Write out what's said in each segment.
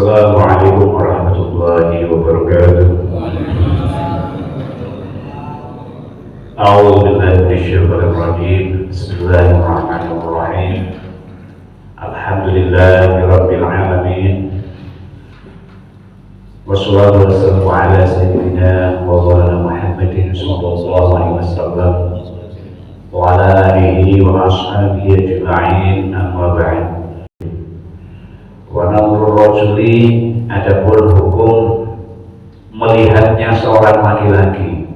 Assalamualaikum warahmatullahi wabarakatuh. A'udzu billahi minasyaitonir rajim. Bismillahirrahmanirrahim. Alhamdulillahirabbil alamin. Wassalatu wassalamu ala sayyidina wa maulana Muhammadin sallallahu alaihi wasallam wa ala alihi wa ashabihi ajma'in, amma ba'd. Wa nadhurur rajuli, adapun hukum melihatnya seorang laki-laki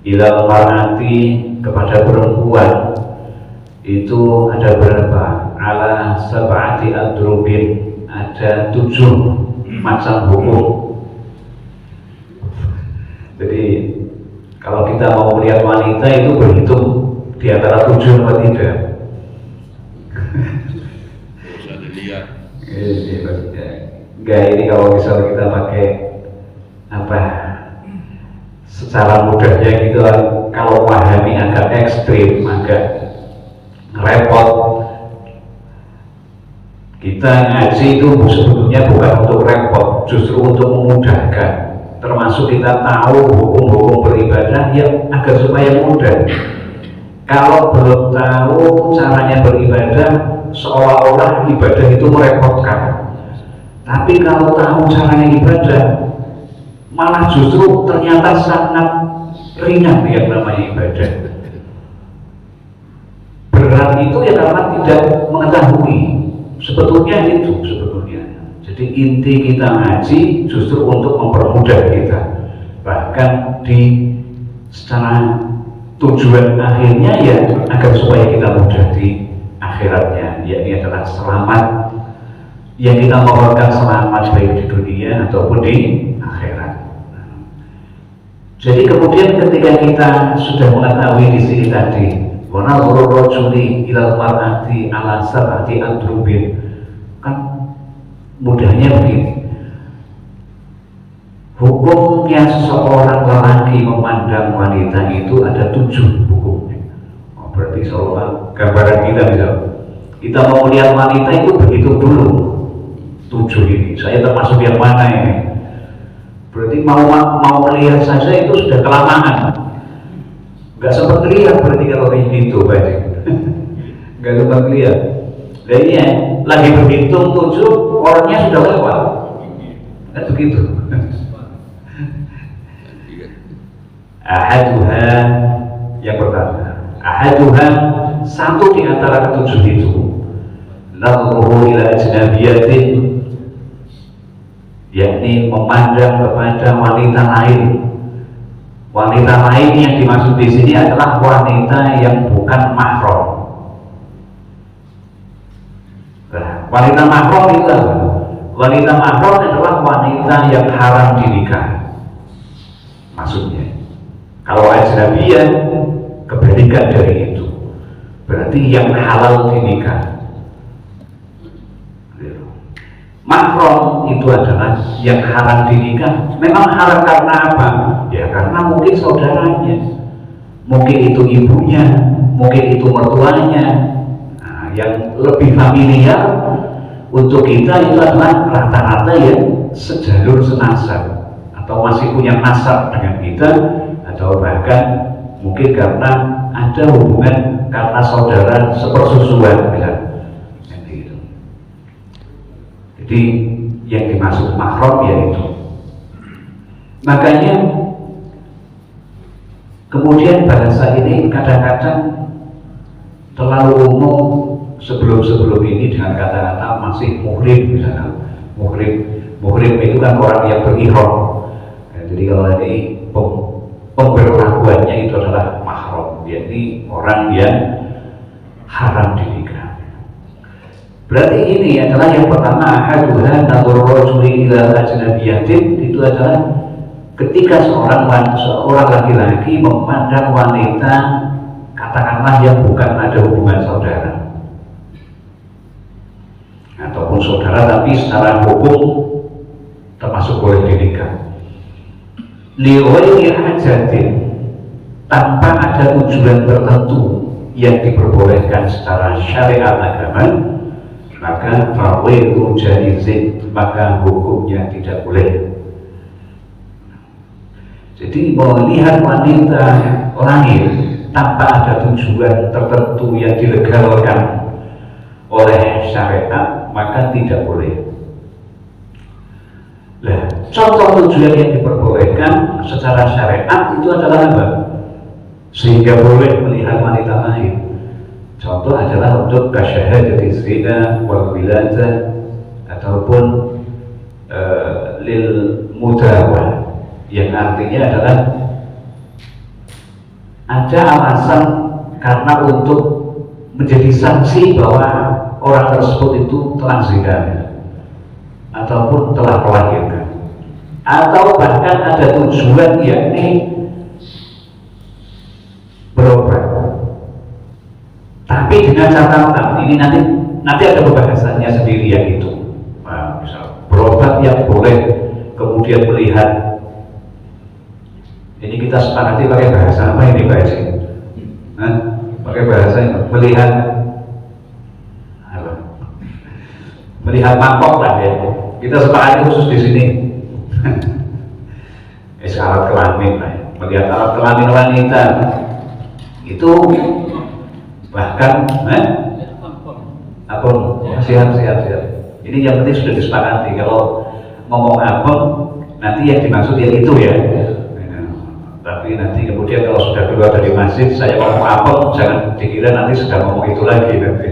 ilal mar'ati, kepada perempuan, itu ada berapa? Ala sab'ati adrubin, ada 7 macam hukum. Jadi kalau kita mau melihat wanita itu berhitung di antara 7 atau tidak. Bisa dilihat. Enggak, ini kalau misalnya kita pakai apa, secara mudahnya gitu, kalau pahami agak ekstrim, agak repot. Kita ngaji itu sebetulnya bukan untuk repot, justru untuk memudahkan. Termasuk kita tahu hukum-hukum beribadah yang agar supaya mudah. Kalau belum tahu caranya beribadah, seolah-olah ibadah itu merepotkan. Tapi kalau tahu caranya ibadah, malah justru ternyata sangat ringan yang namanya ibadah. Berat itu ya karena tidak mengetahui. Sebetulnya itu sebetulnya. Jadi inti kita ngaji justru untuk mempermudah kita. Bahkan di secara tujuan akhirnya ya agar supaya kita mudah di akhiratnya, yakni adalah selamat, yang kita mohonkan selamat baik di dunia ataupun di akhirat. Jadi kemudian ketika kita sudah mengetahui di sini tadi, wa nadhurur rajuli ilal mar'ati ala sab'ati adrubin, kan mudahnya begini. Hukumnya seseorang lelaki memandang wanita itu ada 7 hukumnya. Oh, berarti soal gambaran kita misalnya, kita mau melihat wanita itu begitu dulu 7 ini. Saya termasuk yang mana ini? Berarti mau melihat saja itu sudah kelamaan. Nggak sempat lihat berarti kalau kayak gitu, Pak. Nggak sempat lihat. Nah iya, lagi berhitung 7, orangnya sudah lewat. Kan begitu. Ahaduha, yang pertama, ahaduha, satu di antara ke-7 itu, nadhruhu ila ajnabiyatin, yakni memandang kepada wanita lain. Wanita lain yang dimaksud di sini adalah wanita yang bukan mahram. Nah, wanita mahram itu apa? Wanita mahram adalah wanita yang haram dinikah. Maksudnya, kalau ajnabiyah kebalikan dari itu, berarti yang halal dinikah. Mahram itu adalah yang haram dinikah. Memang haram karena apa? Ya karena mungkin saudaranya, mungkin itu ibunya, mungkin itu mertuanya. Nah, yang lebih familiar untuk kita itu adalah rata-rata yang sejalur senasab atau masih punya nasab dengan kita, atau bahkan mungkin karena ada hubungan karena saudara sepersusuan misalnya. Jadi yang dimaksud mahram yaitu. Makanya kemudian bahasa ini kadang-kadang terlalu umum sebelum ini dengan kata-kata masih muhrim misalnya. Muhrim itu kan orang yang berihram. Nah, jadi kalau ini pemberlakuannya itu adalah mahram, yakni orang yang haram dinikah. Berarti ini adalah yang pertama, ahaduha nadhurur rajuli ila ajnabiyatin, itu adalah ketika seorang laki-laki memandang wanita, katakanlah yang bukan ada hubungan saudara ataupun saudara tapi secara hukum termasuk boleh dinikah. Li ghairi hajatin, tanpa ada tujuan tertentu yang diperbolehkan secara syariat agama, maka fawilu jaizin, maka hukumnya tidak boleh. Jadi melihat wanita lain tanpa ada tujuan tertentu yang dilegalkan oleh syariat, maka tidak boleh. Nah, contoh tujuan yang diperbolehkan secara syariat itu adalah apa? Sehingga boleh melihat wanita lain. Contoh adalah untuk kasyahadati zina wal wiladah, ataupun lil mudawah, yang artinya adalah ada alasan karena untuk menjadi saksi bahwa orang tersebut itu telah zina ataupun telah melahirkan, atau bahkan ada tujuan yakni berobat, tapi dengan catatan ini nanti ada pembahasannya sendiri yang itu. Nah, misal berobat yang boleh kemudian melihat, ini kita sepakati pakai bahasa apa ini Pak Haji? Pakai bahasa melihat apa? Melihat mangkok lah ya. Kita sepakati khusus di sini. Alat kelamin lah ya. Melihat alat kelamin wanita itu bahkan apa? Siap. Ini yang penting sudah disepakati. Kalau ngomong apa nanti yang dimaksud yang itu ya. Tapi nanti kemudian kalau sudah keluar dari masjid saya ngomong apa, jangan dikira nanti sudah ngomong itu lagi nanti.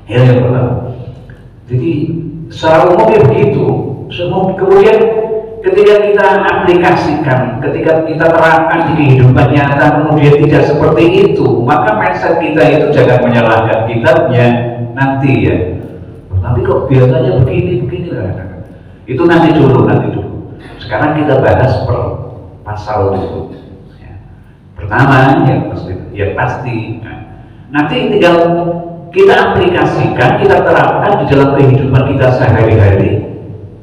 Ya. Jadi secara umumnya begitu. Kemudian ketika kita aplikasikan, ketika kita terapkan di kehidupan nyata, kemudian tidak seperti itu, maka mindset kita itu jangan menyalahkan kitabnya nanti ya. Tapi kok biasanya begini lah. Itu nanti dulu. Sekarang kita bahas per pasal dulu. Ya. Pertama yang pasti. Nanti tinggal kita aplikasikan, kita terapkan di dalam kehidupan kita sehari-hari.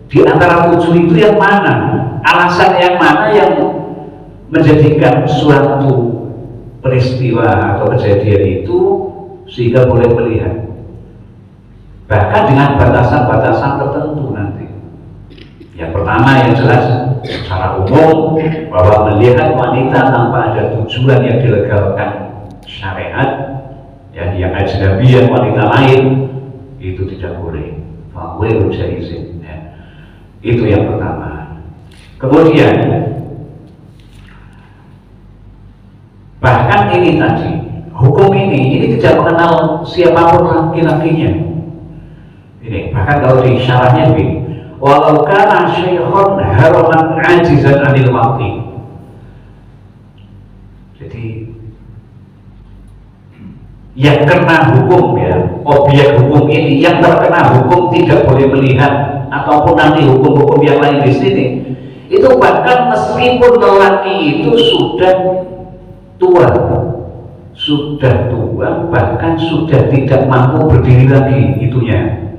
Di antara 7 itu yang mana? Alasan yang mana yang menjadikan suatu peristiwa atau kejadian itu sehingga boleh melihat? Bahkan dengan batasan-batasan tertentu nanti. Yang pertama yang jelas secara umum bahwa melihat wanita tanpa ada tujuan yang dilegalkan syariat, yang ajnabiyah wanita lain itu tidak boleh. Fawilu jaizin. Itu yang pertama. Kemudian bahkan ini tadi hukum ini tidak mengenal siapapun laki-lakinya. Ini bahkan kalau di syarahnya begini, walau kana syaikhun haraman ajizan anil waqti. Jadi yang kena hukum ya, objek hukum ini yang terkena hukum tidak boleh melihat, ataupun nanti hukum-hukum yang lain di sini, itu bahkan meskipun lelaki itu sudah tua, bahkan sudah tidak mampu berdiri lagi itunya.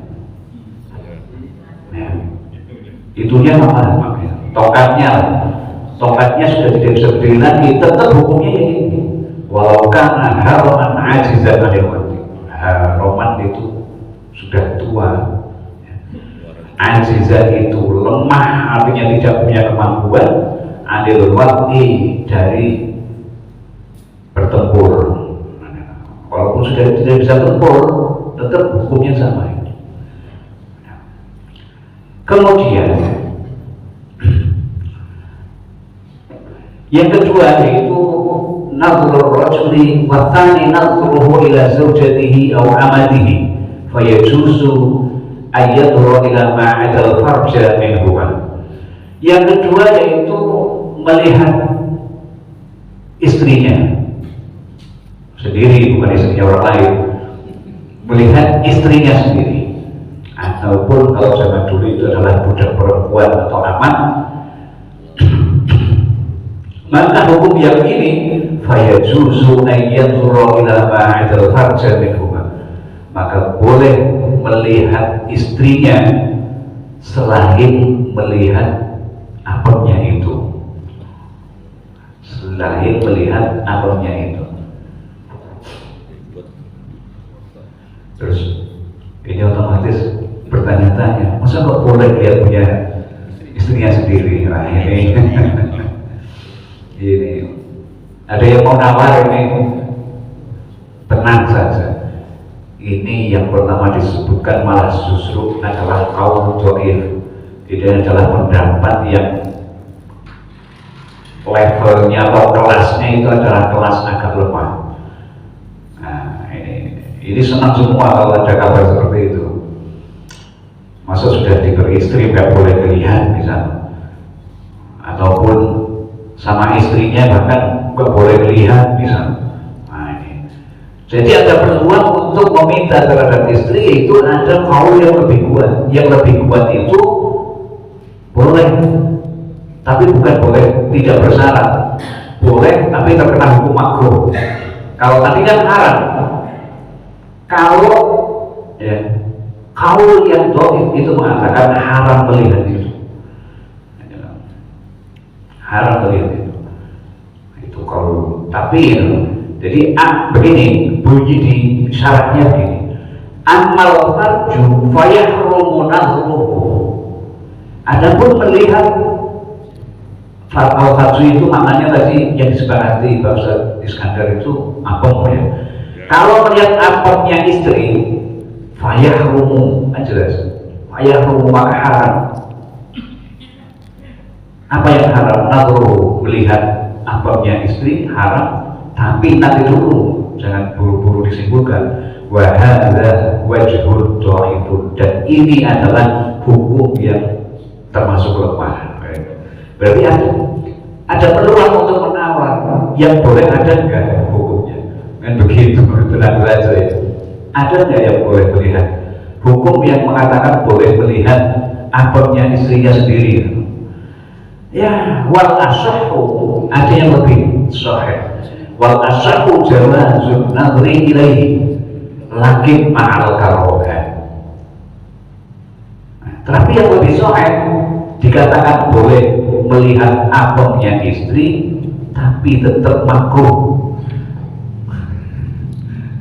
Itunya apa? Tokatnya sudah tidak bisa berdiri lagi, tetap hukumnya yang ini. Walau karena haroman ajizan anil waqti. Haroman itu sudah tua, ajizan itu lemah, artinya tidak punya kemampuan anil waqti dari bertempur. Walaupun sudah tidak bisa tempur, tetap hukumnya sama. Kemudian yang kedua yaitu nadhrul rajuli wa tsani nadhruhu ila zawjatihi aw amatihi fayajuzu ayyadhura ila ma'adal farja minhuma. Yang kedua yaitu melihat istrinya sendiri, bukan istrinya orang lain, melihat istrinya sendiri, ataupun kalau zaman dulu itu adalah budak perempuan atau amat. Maka hukum yang ini fayajuzu ayyadhura ila ma'adal farja minhuma, maka boleh melihat istrinya selain melihat apanya itu, Terus ini otomatis bertanya-tanya, masa kok boleh dia punya istrinya sendiri? Nah ini ini ada yang mau nawar ini, tenang saja. Ini yang pertama disebutkan malah justru adalah kaum dhaif. Ini adalah pendapat yang levelnya atau kelasnya itu adalah kelas agak lemah. Nah ini senang semua kalau ada kabar seperti itu. Masa sudah diberi istri nggak boleh melihat misalnya, ataupun sama istrinya bahkan nggak boleh melihat misalnya. Nah, ini. Jadi ada peluang untuk meminta terhadap istri, itu ada kaul yang lebih kuat. Yang lebih kuat itu boleh, tapi bukan boleh tidak bersyarat. Boleh tapi terkena hukum makruh. Kalau tadi kan haram. Kalau ya kaul yang dhaif itu mengatakan haram melihat itu. Haram melihat itu. Itu kalau tapi ya, jadi begini bunyi di syaratnya begini. Amal farju fayahrumu nazruhu. Adapun melihat al-farju itu maknanya tadi yang disepakati Pak Ustaz Iskandar itu apem ya. Kalau melihat apemnya istri fayahrumu, jelas. Fayahrumu maka haram. Apa yang haram? Nazruhu, melihat apemnya istri haram. Tapi nanti dulu, jangan buru-buru disimpulkan. Wa hadza wajhul dhaifun, dan ini adalah hukum yang termasuk lemah. Berarti ada peluang untuk menawar. Yang boleh ada enggak hukumnya? Kan begitu, tenang saja ya. Ada nggak yang boleh melihat? Hukum yang mengatakan boleh melihat apemnya istrinya sendiri. Ya, wal asahhu, ada yang lebih sahih. Wal asahhu jawazun nadri ilaihi lakin ma'al karohah. Tapi yang lebih sahih dikatakan boleh melihat apemnya istri, tapi tetap makruh.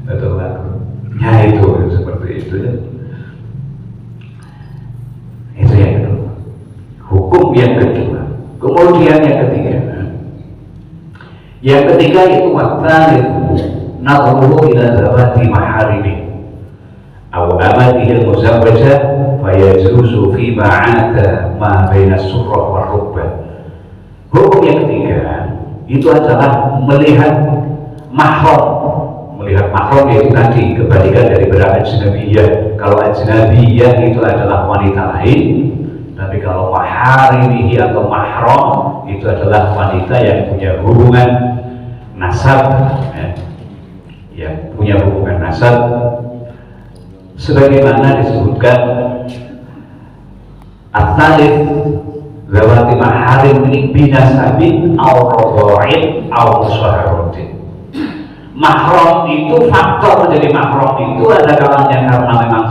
Tetap makruh. Ya itu seperti itu ya. Itu yang kedua. Hukum yang kedua. Kemudian yang ketiga. Yang ketiga itu waktu nadruhu ila zawati maharimi aw amatihi al-muzawwajah fayajuzu fi ma'ata ma baina as-surrah wa rukbah. Hukum yang ketiga itu adalah melihat mahram. Melihat mahram yaitu tadi kebalikan dari ajnabiyah. Kalau ajnabiyah itu adalah wanita lain, tapi kalau maharimihi atau mahram itu adalah wanita yang punya hubungan nasab, yang punya hubungan nasab, sebagaimana disebutkan at-thalith zawati maharim ini binasabin aw radha'in aw musaharatin. Mahram itu, faktor menjadi mahram itu ada kalanya karena memang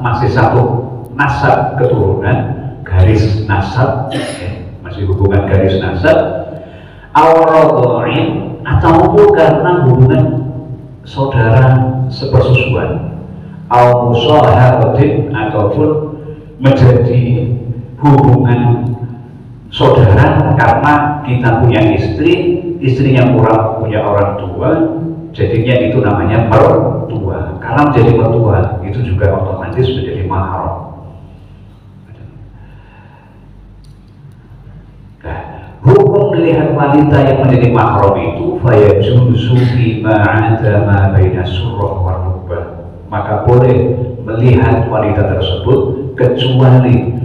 masih satu nasab keturunan, garis nasab, masih hubungan garis nasab, awradha'in, ataupun karena hubungan saudara sepersusuan, aw musaharatin, ataupun menjadi hubungan saudara karena kita punya istri, istrinya punya orang tua, jadinya itu namanya mertua. Karena menjadi mertua itu juga otomatis menjadi mahram. Nah, hukum melihat wanita yang menjadi mahram itu fayajuzu fi ma'ada ma baina surrah wa rukbah, maka boleh melihat wanita tersebut kecuali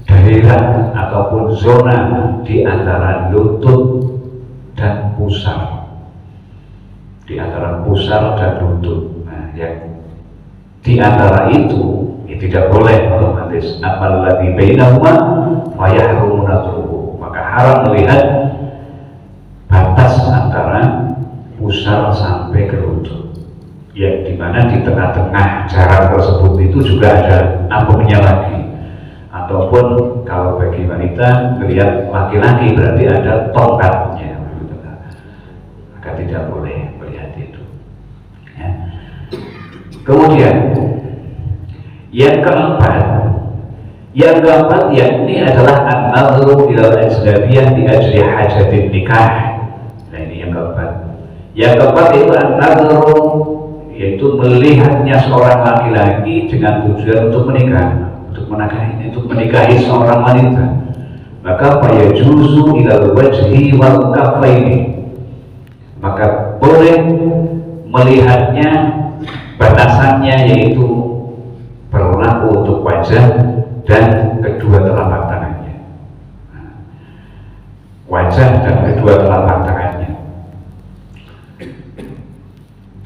daerah ataupun zona di antara lutut dan pusar. Di antara pusar dan lutut. Nah, yang di antara itu ya tidak boleh otomatis. Apalagi bainahuma fayahrumu nadruhu, maka haram melihat batas antara pusar sampai ke lutut. Yang dimana di tengah-tengah jarak tersebut itu juga ada apemnya lagi. Ataupun kalau bagi wanita melihat laki-laki berarti ada tongkatnya, maka tidak boleh melihat itu ya. Kemudian Yang keempat yakni adalah an-nadhru ila al-ajnabiyah di ajli hajatin nikah. Nah ini yang keempat. Yang keempat itu an-nadhru, yaitu melihatnya seorang laki-laki dengan tujuan untuk menikah, untuk menikahi seorang wanita. Maka fayajuzu ila al-wajhi wal kaffaini, maka boleh melihatnya, batasannya yaitu berlaku untuk wajah dan kedua telapak tangannya. Wajah dan kedua telapak tangannya.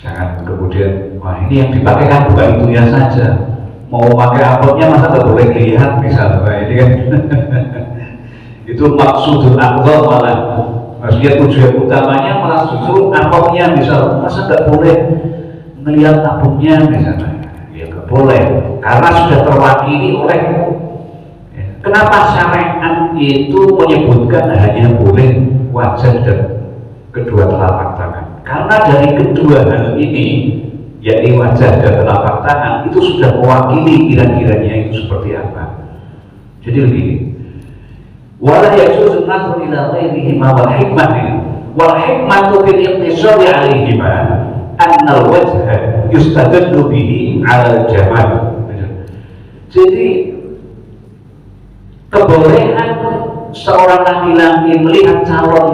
Jangan kemudian, wah ini yang dipakai kan bukan itunya saja. Mau pakai amplopnya masa nggak boleh dilihat misalnya, ini kan. Itu maksudul akbar malah. Maksudnya tujuan utamanya malah justru amplopnya misalnya, masa nggak boleh melihat amplopnya misalnya. Ya nggak boleh, karena sudah terwakili oleh. Kenapa syariat itu menyebutkan hanya boleh wajah dan kedua telapak tangan? Karena dari kedua hal ini, yakni wajah dan telapak tangan, itu sudah mewakili kira-kiranya itu seperti apa. Jadi begini, wala yajuzu an-nadhru ila ghairihima wal hikmah wal hikmatu fil iqtisari 'alaihima anna al-wajha yustadallu bihi 'ala al-jamal. Jadi kebolehan seorang laki-laki melihat calon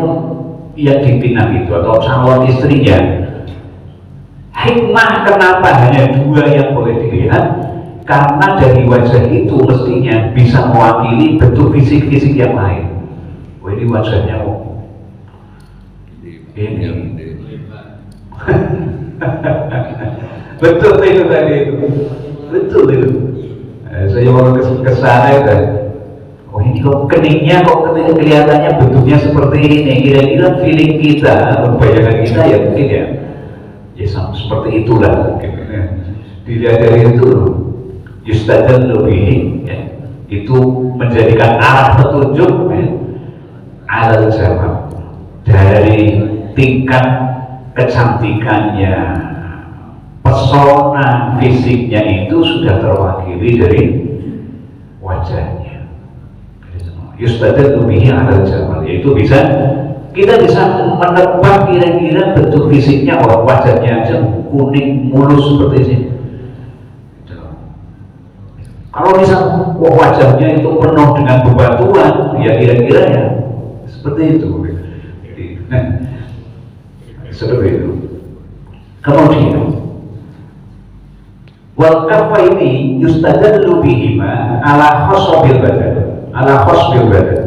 yang dipinang itu atau calon istrinya, hikmah kenapa hanya dua yang boleh dilihat, karena dari wajah itu mestinya bisa mewakili bentuk fisik-fisik yang lain. Oh ini wajahnya ini betul itu tadi itu, betul itu. Saya mau kesana itu. Oh ini kok keningnya kok kelihatannya bentuknya seperti ini, kira-kira feeling kita, bayangan kita ya mungkin ya seperti itulah mungkin. Dilihat dari itu yustadallu bihi, ya, itu menjadikan arah petunjuk alal jamal, dari tingkat kecantikannya, pesona fisiknya itu sudah terwakili dari wajahnya. Yustadallu bihi alal jamal, yaitu kita bisa menebak kira-kira bentuk fisiknya, orang wajahnya aja kuning mulus seperti ini. Kalau misal wajahnya itu penuh dengan bebatuan, ya kira-kira ya seperti itu. Jadi, seperti itu. Kemudian wal kaffaini yustadallu bihima ala khasbil badan,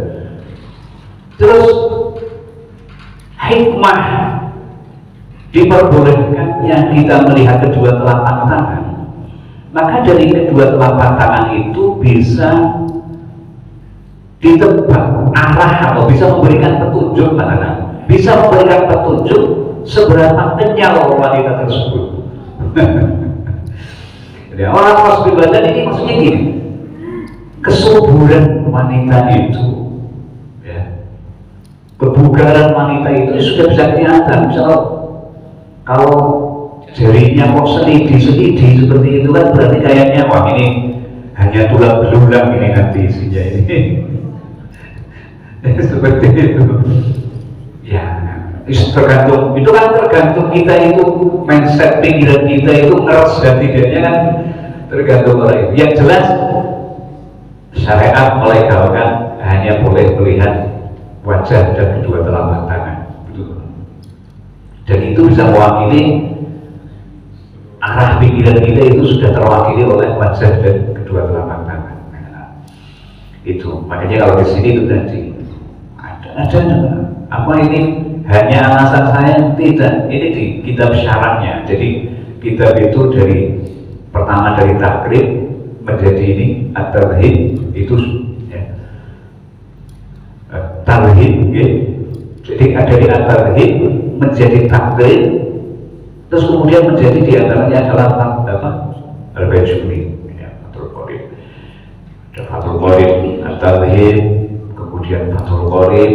terus hikmah diperbolehkannya kita melihat kedua telapak tangan, maka dari kedua telapak tangan itu bisa ditebak arah atau bisa memberikan petunjuk, bisa memberikan petunjuk seberapa kenyal wanita tersebut. Jadi orang khasbil badan ini maksudnya gini, kesuburan wanita itu, ya, kebugaran wanita itu sudah bisa kelihatan. Misalnya kalau jarinya kok selidi seperti itu kan berarti kayaknya wah ini hanya tulang belulang ini nanti isinya ini. Seperti itu. Ya, tergantung, itu kan tergantung kita itu mindset pikiran kita itu ngeres dan tidaknya kan tergantung orang itu. Yang jelas syariat melegalkan hanya boleh melihat wajah dan kedua telapak tangan, dan itu bisa mewakili arah pikiran kita itu sudah terwakili oleh wajah dan kedua telapak tangan. Itu makanya kalau di sini itu tadi ada apa ini hanya alasan saya, tidak, ini di kitab syarahnya. Jadi kitab itu dari pertama dari takrib menjadi ini at-tarhib, itu ya, tarhib ya. Jadi ada di at-tarhib menjadi takrib, terus kemudian menjadi diantaranya adalah apa? Al-Bajuri ya, Fathul Qorib, ada Fathul Qorib, at-tarhib, kemudian Fathul Qorib,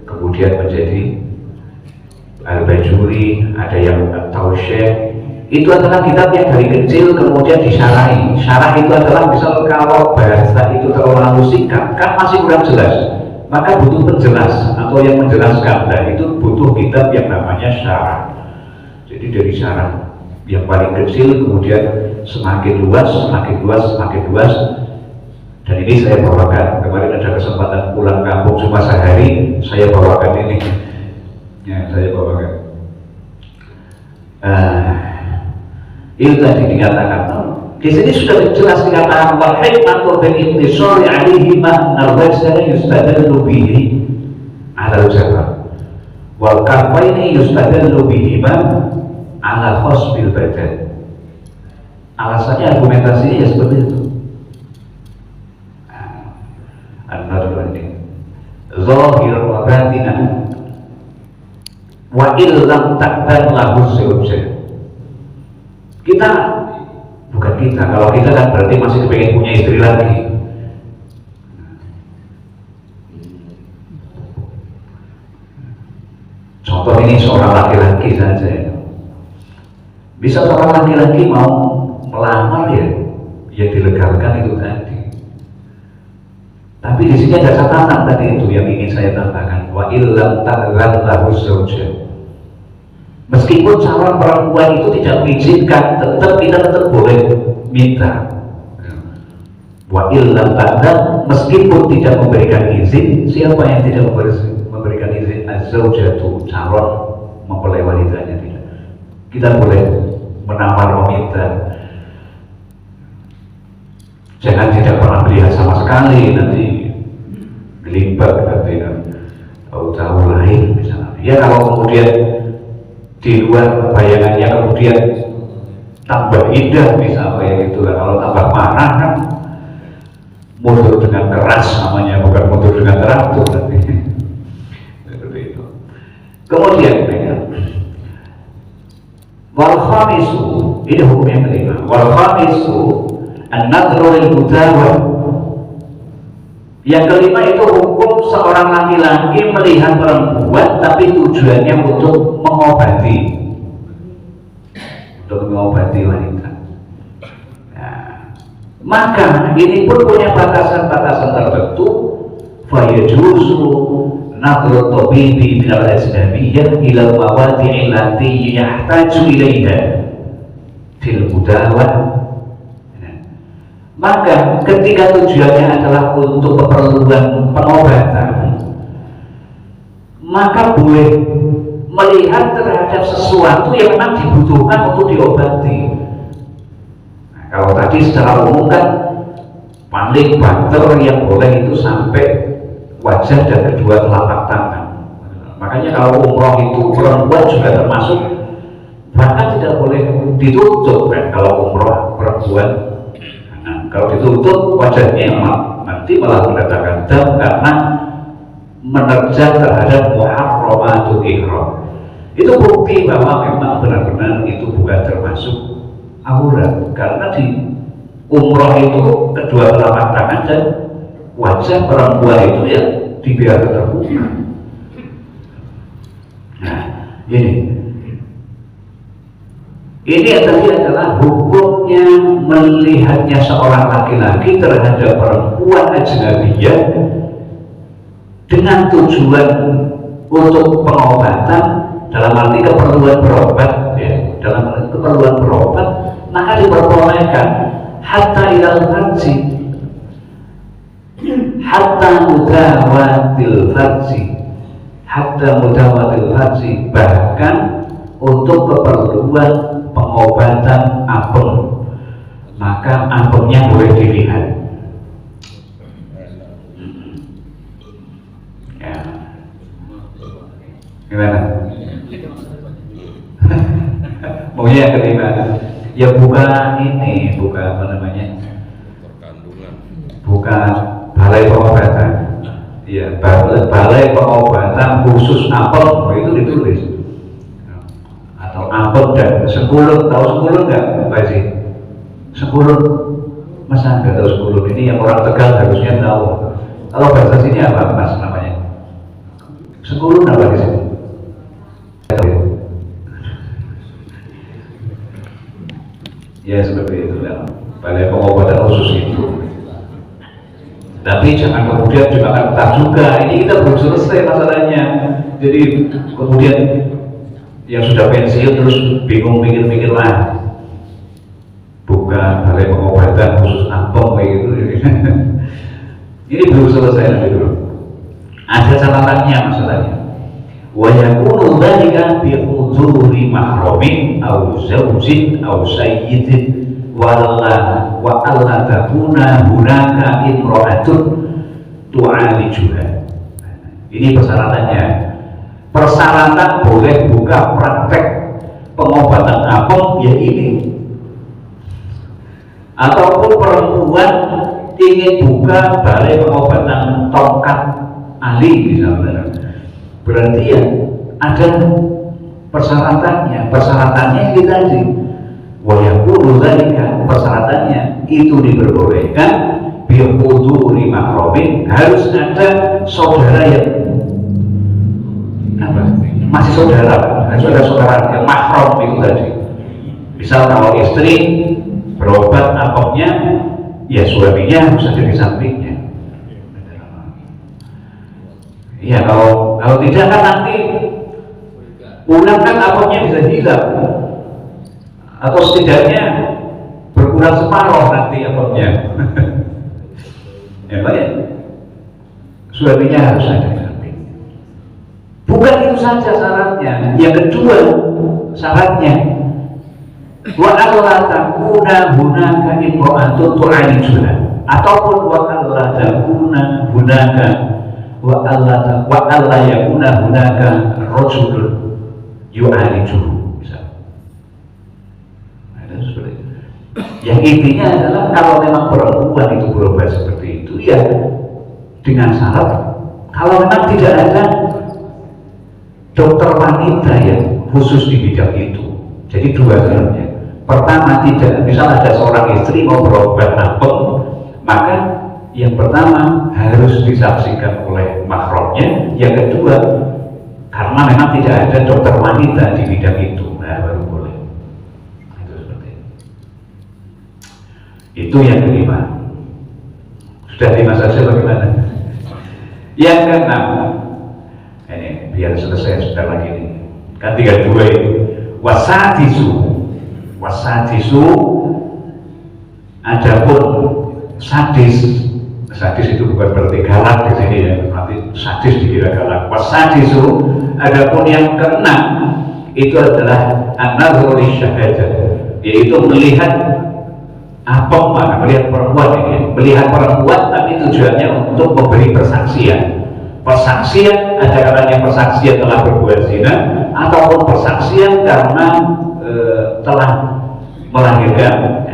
kemudian menjadi Al-Bajuri, ada yang At-Tawsyih, itu adalah kitab yang dari kecil kemudian disyarahi. Syarah itu adalah misal kalau bahasa itu terlalu singkat kan masih kurang jelas, maka butuh penjelas atau yang menjelaskan. Dan itu butuh kitab yang namanya syarah. Jadi dari syarah yang paling kecil kemudian semakin luas, semakin luas, semakin luas. Dan ini saya bawakan, kemarin ada kesempatan pulang kampung cuma sehari, saya bawakan ini. Ya, saya bawakan. Itu tadi dikatakan. Di sini sudah jelas dikatakan wal hikmatu bil intisari alaihi ma narwajana yustadallu bihi ala al-jabal wal kafaini yustadallu bihi ma ala khosbil badan. Alasannya argumentasinya ya seperti itu. An-nadru ini zahir wa batinan wa illam takban lahu zawjah. Kita, bukan kita, kalau kita kan berarti masih pengen punya istri lagi. Contoh ini seorang laki-laki saja. Bisa seorang laki-laki mau melamar ya dilegalkan itu tadi. Tapi di sini ada catatan tadi itu yang ingin saya tambahkan, wa illam ta'zan lahu zawjah. Meskipun calon perempuan itu tidak mengizinkan, kita tetap boleh minta. Wa illam ta'zan, meskipun tidak memberikan izin, siapa yang tidak memberikan izin? Az-zawjatu, calon mempelai wanitanya tidak. Kita boleh menamar, meminta. Jangan tidak pernah melihat sama sekali, nanti gelimbak nanti kan tahu-tahu lain misalnya. Ya kalau kemudian di luar bayangannya kemudian tambah indah misalnya gitu kan. Kalau tambah marah kan mundur dengan keras namanya, bukan mundur dengan teratur nanti. Seperti itu. Kemudian wal khamisu, ini hukum yang kelima. Wal khamisu an-nadru lil mudawwah. Yang kelima itu hukum seorang laki-laki melihat perempuan tapi tujuannya untuk mengobati, wanita. Nah, maka ini pun punya batasan-batasan tertentu. Fayajuzu nadru tabibi min al-ajnabiyyah ila al-mawadi'i allati yahtaju ilaiha fil mudawwah. Maka ketika tujuannya adalah untuk keperluan pengobatan, maka boleh melihat terhadap sesuatu yang memang dibutuhkan untuk diobati. Nah, kalau tadi secara umum kan paling banter yang boleh itu sampai wajah dan kedua telapak tangan. Makanya kalau umroh itu perempuan juga termasuk, bahkan tidak boleh ditutup kan kalau umroh perempuan. Kalau ditutup wajahnya nanti malah mendatangkan dam karena menerjang terhadap muharramatul ihram. Itu bukti bahwa memang benar-benar itu bukan termasuk aurat, karena di umroh itu kedua telapak tangan dan wajah perempuan itu ya dibiarkan terbuka. Nah, ini adalah hukumnya melihatnya seorang laki-laki terhadap perempuan ajnabiyah dengan tujuan untuk pengobatan, dalam arti keperluan berobat, ya, dalam arti keperluan berobat, maka diperbolehkan hatta ilal farji, hatta mudawatil farji, bahkan untuk keperluan pengobatan apem, maka apemnya boleh dilihat. Ya. Gimana? Maunya yang kelima? Ya bukan ini, bukan apa namanya? Bukan balai pengobatan. Ya, balai pengobatan khusus apem itu ditulis. Atau apem dan sengkulun, tahu sengkulun nggak Pak Haji? Sengkulun, masa nggak tahu sengkulun? Ini yang orang Tegal harusnya tahu. Kalau bahasa sini apa Mas namanya? Sengkulun apa di sini? Ya seperti itu ya. Balai pengobatan khusus itu. Tapi jangan kemudian juga kata juga ini kita belum selesai masalahnya. Jadi kemudian yang sudah pensiun terus bingung mikir-mikir lah. Bukan balai pengobatan khusus apem kayak gitu. Ini belum selesai gitu. Ada catatannya masalahnya. Wa yakunu dzalika bi huduri mahramin aw zawjin aw sayyidin wa alla takuna hunaka imra'atun tu'alijuha. Ini persyaratannya. Persyaratan boleh buka praktek pengobatan apem ya ini. Ataupun perempuan ingin buka balai pengobatan tongkat ali misalnya, berarti ya ada persyaratannya ini tadi. Wa yakunu dzalika, persyaratannya itu diperbolehkan bi huduri mahramin, harus ada saudara yang masih saudara, harus ada saudara yang mahram itu tadi. Misal kalau istri berobat apemnya, ya suaminya harus ada di sampingnya. Ya kalau tidak kan nanti ulang kan apemnya bisa hilang, atau setidaknya berkurang separuh nanti apemnya. Ya banyak. Suaminya harus ada di samping. Bukan itu saja syaratnya. Yang kedua syaratnya, wa alla takuna hunaka imra'atun tu'alijuha, ataupun wa alla takuna hunaka wa alla yakuna hunaka rajulun yu'alijuhu. Yang intinya adalah kalau memang perempuan itu berobat seperti itu, ya dengan syarat kalau memang tidak ada dokter wanita yang khusus di bidang itu. Jadi dua syaratnya. Pertama, tidak, misal ada seorang istri mau berobat apem, maka yang pertama harus disaksikan oleh mahramnya. Yang kedua, karena memang tidak ada dokter wanita di bidang itu, nah baru boleh. Itu seperti itu. Itu yang kelima. Sudah 5 saja bagaimana? Yang keenam, ini biar selesai sebentar lagi ini. Kan tinggal 2 ini. Wasadisu, adapun sadis itu bukan berarti galak di sini ya, nanti sadis dikira galak. Wasadisu, adapun yang keenam itu adalah an-nadhru lisyahadah, yaitu melihat melihat perempuan ini, melihat perempuan tapi tujuannya untuk memberi persaksian. Persaksian, ada kalanya persaksian telah berbuat zina, ataupun persaksian karena telah melahirkan.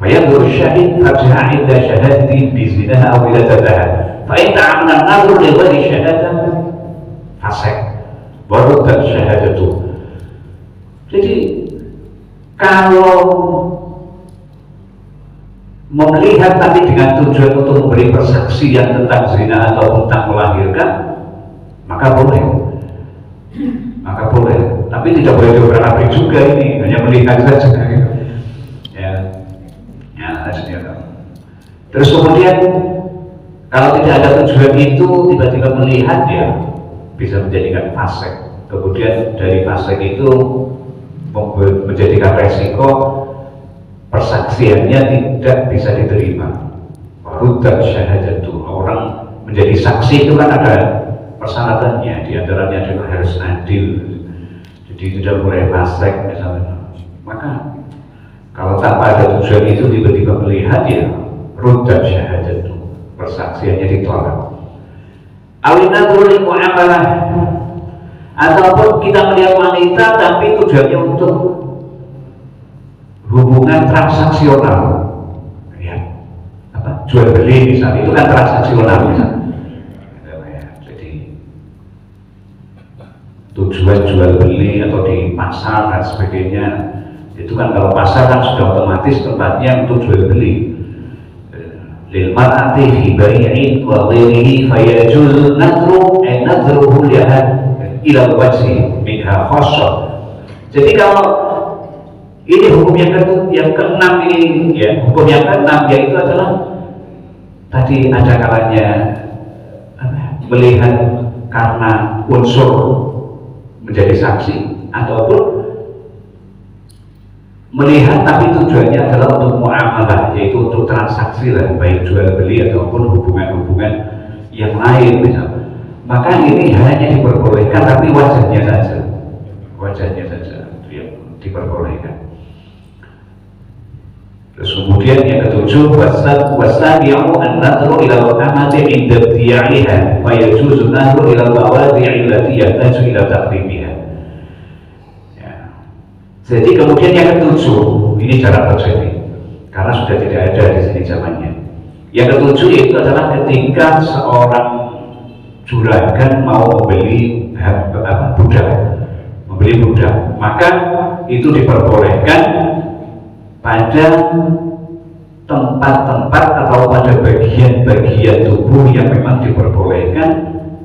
Fayanzur syahid farja'a inda syahadati bi zinaha aw wiladataha. Fa in ta'amana an-nadhru li ghairi syahadah fasik wa ruddat syahadatu. Jadi kalau melihat tapi dengan tujuan untuk memberi persaksian tentang zina atau tentang melahirkan, maka boleh. Tapi tidak boleh diobrak-abrik juga ini, hanya melihat saja. Terus kemudian kalau tidak ada tujuan itu, tiba-tiba melihat, ya bisa menjadikan fasik. Kemudian dari fasik itu menjadikan resiko persaksiannya tidak bisa diterima. Ruddat syahadatu, orang menjadi saksi itu kan ada persyaratannya, diantaranya adalah harus adil, jadi tidak boleh fasik misalnya. Maka kalau tanpa ada tujuan itu tiba-tiba melihat, ya ruddat syahadatu, persaksiannya ditolak. Awinadul mu'amalah, ataupun kita melihat wanita tapi tujuannya untuk hubungan transaksional, ya, jual beli misalnya, itu kan transaksional misalnya. Jadi tujuan jual beli atau di pasar dan sebagainya, itu kan kalau pasar kan sudah otomatis tempatnya untuk jual beli. Lil mar'ati fi bai'in wa ghairihi fayajuz nadruhu lihat ila wajhi minha khassah. Jadi kalau Ini hukum yang keenam ini, ya, hukum yang keenam yaitu adalah tadi ada kalanya melihat karena unsur menjadi saksi ataupun melihat tapi tujuannya adalah untuk muamalah, yaitu untuk transaksi lah, baik jual beli ataupun hubungan-hubungan yang lain misalnya. Maka ini hanya diperbolehkan tapi wajahnya saja diperbolehkan. Terus kemudian yang ketujuh, wasabi'u an-nadru ila al-amati inda ibtiya'iha fa yajuzu an-nadru ila al-mawadi'i allati yahtaju ila taqrimiha. Ya. Jadi kemudian yang ketujuh, ini cara terjadi karena sudah tidak ada di sini zamannya. Yang ketujuh itu adalah ketika seorang juragan mau membeli budak, maka itu diperbolehkan pada tempat-tempat atau pada bagian-bagian tubuh yang memang diperbolehkan,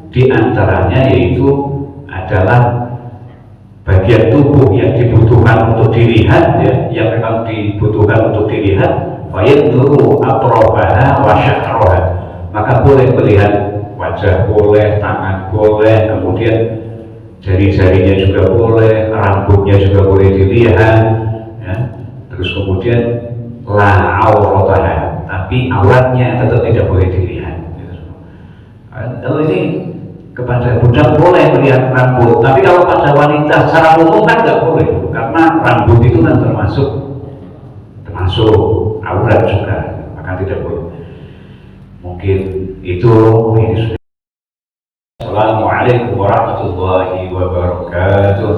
diantaranya yaitu adalah bagian tubuh yang dibutuhkan untuk dilihat, ya, yang memang dibutuhkan untuk dilihat, fayaduru atrafaha wa sya'raha, maka boleh melihat wajah boleh, tangan boleh, kemudian jari-jarinya juga boleh, rambutnya juga boleh dilihat, ya. Terus kemudian la aurataha, tapi auratnya tetap tidak boleh dilihat. Kalau ini kepada budak boleh melihat rambut, tapi kalau pada wanita secara umum kan nggak boleh, karena rambut itu kan termasuk aurat juga, maka tidak boleh. Mungkin itu ini sudah. Assalamualaikum warahmatullahi wabarakatuh.